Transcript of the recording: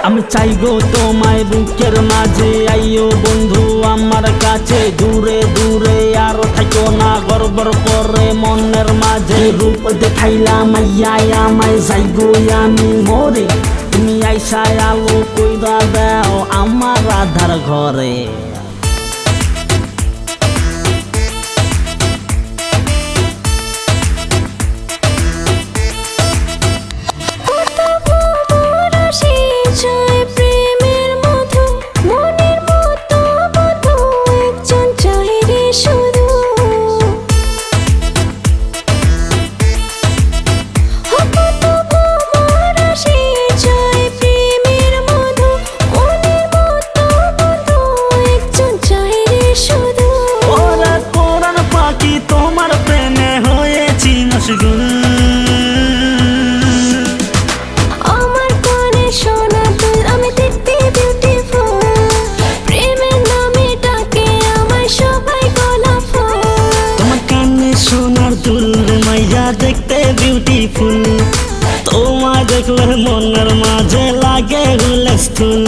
আমি চাই গো তোমায় বুকের মাঝে, আইও বন্ধু আমার কাছে। দূরে দূরে আর থাকো না, গড়বড় করে মনের মাঝে। রূপ দেখাইলাম আইয়াই আমায়, যাই গো আমি মরে। তুমি আইসায় আলো কইরা দাও আমার আধার ঘরে। আমার কানে শোনা তুই, আমি দেখতে বিউটিফুল। প্রেমের নামে ডাকে আমায় সবাই গোলাপ ফুল। তোমার কানে সোনার দুল মাইয়া দেখতে বিউটিফুল। তোমায় দেখলে মনের মাঝে লাগে হুলস্থুল।